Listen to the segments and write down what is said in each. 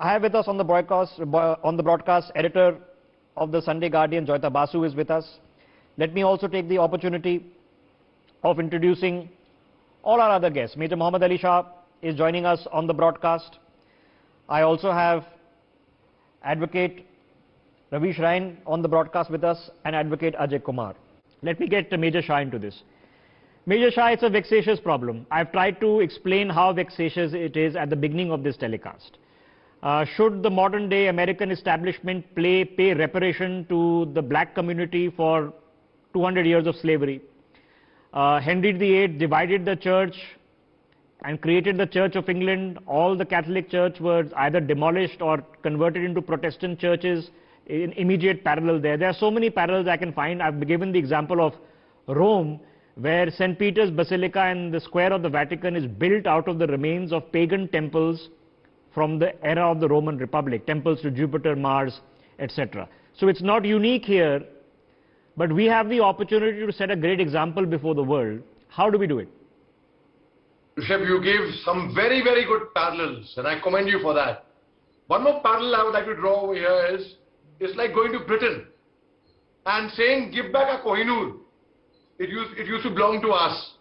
I have with us on the broadcast editor of the Sunday Guardian, Joyita Basu, is with us. Let me also take the opportunity of introducing all our other guests. Maj Mohommed Ali Shah is joining us on the broadcast. I also have Advocate Ravish Rain on the broadcast with us and Advocate Ajay Kumar. Let me get Major Shah into this. Major Shah, it's a vexatious problem. I've tried to explain how vexatious it is at the beginning of this telecast. Should the modern day American establishment pay reparation to the black community for 200 years of slavery? Henry VIII divided the church and created the Church of England. All the Catholic Church was either demolished or converted into Protestant churches in immediate parallel there. There are so many parallels I can find. I've given the example of Rome, where St. Peter's Basilica and the square of the Vatican is built out of the remains of pagan temples from the era of the Roman Republic, temples to Jupiter, Mars, etc. So it's not unique here, but we have the opportunity to set a great example before the world. How do we do it? Rishabh, you gave some very, very good parallels, and I commend you for that. One more parallel I would like to draw over here is, it's like going to Britain and saying, give back our Kohinoor. It used to belong to us.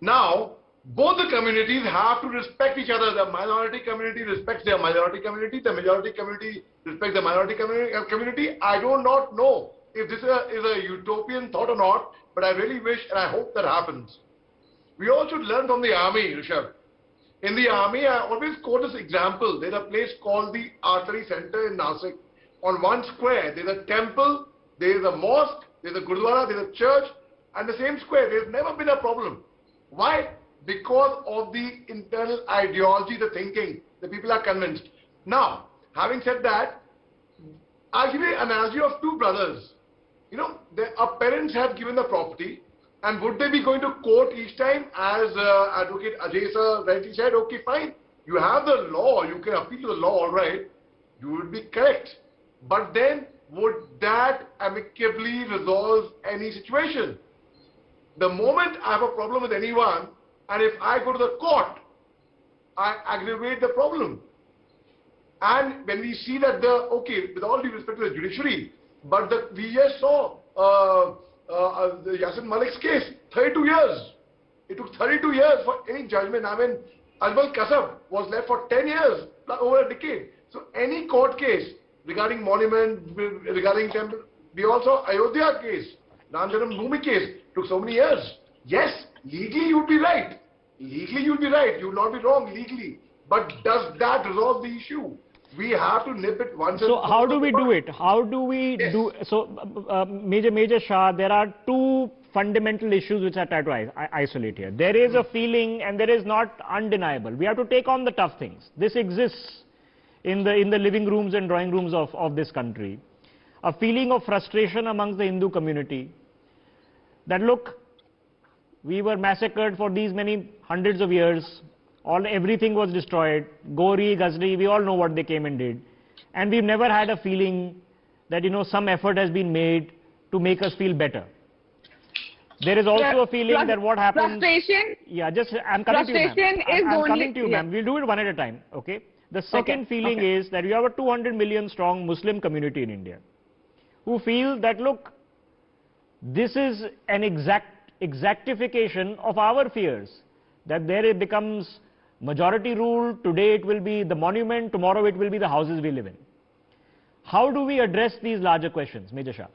Now, both the communities have to respect each other. The minority community respects their minority community. The majority community respects the minority community. I do not know if this is a utopian thought or not, but I really wish and I hope that happens. We all should learn from the army, Rishabh. In the army, I always quote this example. There's a place called the Artillery Center in Nasik. On one square, there's a temple, there's a mosque, there's a gurdwara, there's a church, and the same square. There's never been a problem. Why? Because of the internal ideology, the thinking. The people are convinced. Now, having said that, I'll give you an analogy of two brothers. You know, our parents have given the property, and would they be going to court each time? As Advocate Ajay sir rightly said, okay, fine. You have the law, you can appeal to the law, all right. You would be correct. But then, would that amicably resolve any situation? The moment I have a problem with anyone, and if I go to the court, I aggravate the problem. And when we see that okay, with all due respect to the judiciary, but we just saw the Yasir Malik's case, 32 years. It took 32 years for any judgment. I mean, Ajmal Kasab was left for 10 years, over a decade. So any court case regarding monument, regarding temple, we also Ayodhya case, Ram Janam Bhoomi case, took so many years. Yes, legally you would be right. Legally you would be right. You would not be wrong legally. But does that resolve the issue? We have to nip it once and so how do we do it? How do we do? So, Major Shah, there are two fundamental issues which I try to isolate here. There is a feeling, and there is not undeniable. We have to take on the tough things. This exists in the living rooms and drawing rooms of this country. A feeling of frustration amongst the Hindu community that, look, we were massacred for these many hundreds of years. Everything was destroyed. Gori, Ghazni, we all know what they came and did. And we've never had a feeling that, some effort has been made to make us feel better. There is also a feeling that what happened... Frustration? Yeah, I'm coming to you, ma'am. I'm coming to you, ma'am. We'll do it one at a time, okay? The second feeling is that you have a 200 million strong Muslim community in India who feel that, look, this is an exactification of our fears, that there it becomes majority rule. Today it will be the monument, tomorrow it will be the houses we live in. How do we address these larger questions, Major Shah?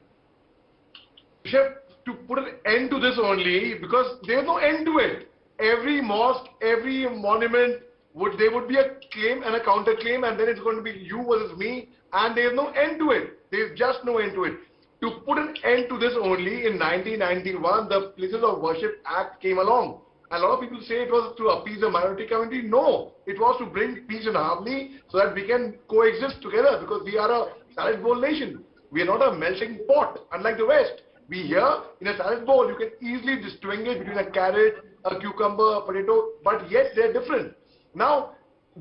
To put an end to this only, because there is no end to it. Every mosque, every monument, there would be a claim and a counter claim, and then it's going to be you versus me, and there is no end to it. There is just no end to it. To put an end to this only, in 1991, the Places of Worship Act came along. A lot of people say it was to appease the minority community. No, it was to bring peace and harmony so that we can coexist together, because we are a salad bowl nation. We are not a melting pot, unlike the West. We here, in a salad bowl, you can easily distinguish between a carrot, a cucumber, a potato, but yet they're different. Now,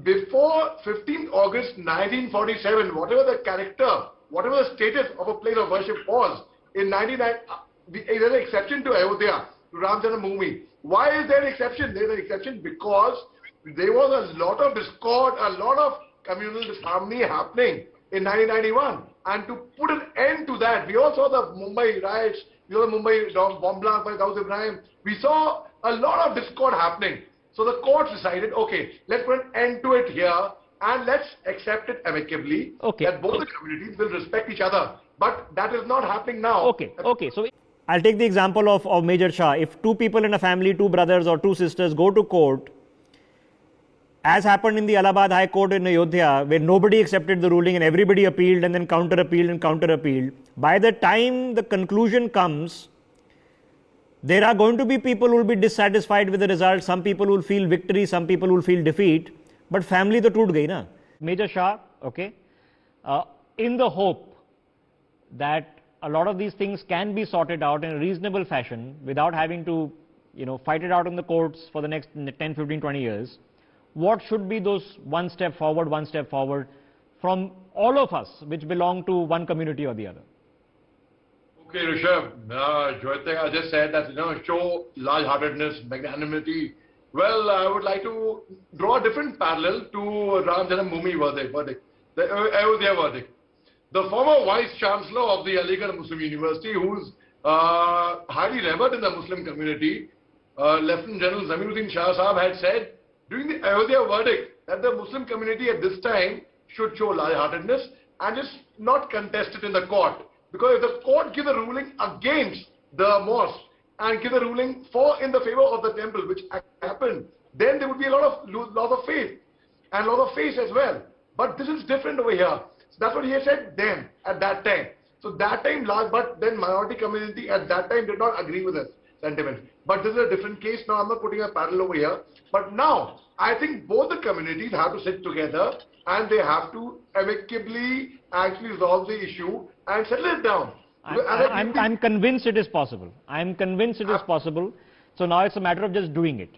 before 15th August 1947, whatever the character, whatever the status of a place of worship was, in 1999, there's an exception to Ayodhya, to Ram Janam Bhoomi. Why is there an exception? There's an exception because there was a lot of discord, a lot of communal disharmony happening in 1991. And to put an end to that, we all saw the Mumbai riots, we saw the Mumbai bomb blast by Dawood Ibrahim. We saw a lot of discord happening. So the courts decided, okay, let's put an end to it here and let's accept it amicably, that both the communities will respect each other. But that is not happening now. Okay. So I'll take the example of Major Shah. If two people in a family, two brothers or two sisters go to court, as happened in the Allahabad High Court in Ayodhya, where nobody accepted the ruling and everybody appealed and then counter-appealed and counter-appealed, by the time the conclusion comes, there are going to be people who will be dissatisfied with the result. Some people will feel victory, some people will feel defeat. But family to toot gayi na. Major Shah, in the hope that a lot of these things can be sorted out in a reasonable fashion without having to, fight it out in the courts for the next 10, 15, 20 years, what should be those one step forward from all of us which belong to one community or the other? Okay, Rishabh, Joyita, I just said that, show large-heartedness, magnanimity. Well, I would like to draw a different parallel to Ram Janambhoomi verdict, the Ayodhya verdict. The former Vice-Chancellor of the Aligarh Muslim University, who's highly revered in the Muslim community, Lieutenant General Zamiruddin Shah Sahab had said during the Ayodhya verdict that the Muslim community at this time should show large-heartedness and just not contest it in the court. Because if the court give a ruling against the mosque and give a ruling in the favor of the temple, which happened, then there would be a lot of loss of faith and loss of faith as well. But this is different over here. So that's what he had said then, at that time. So that time, but then minority community at that time did not agree with this sentiment. But this is a different case. Now I'm not putting a parallel over here. But now, I think both the communities have to sit together and they have to amicably actually resolve the issue and settle it down. I'm convinced it is possible. I'm convinced it is possible. So now it's a matter of just doing it.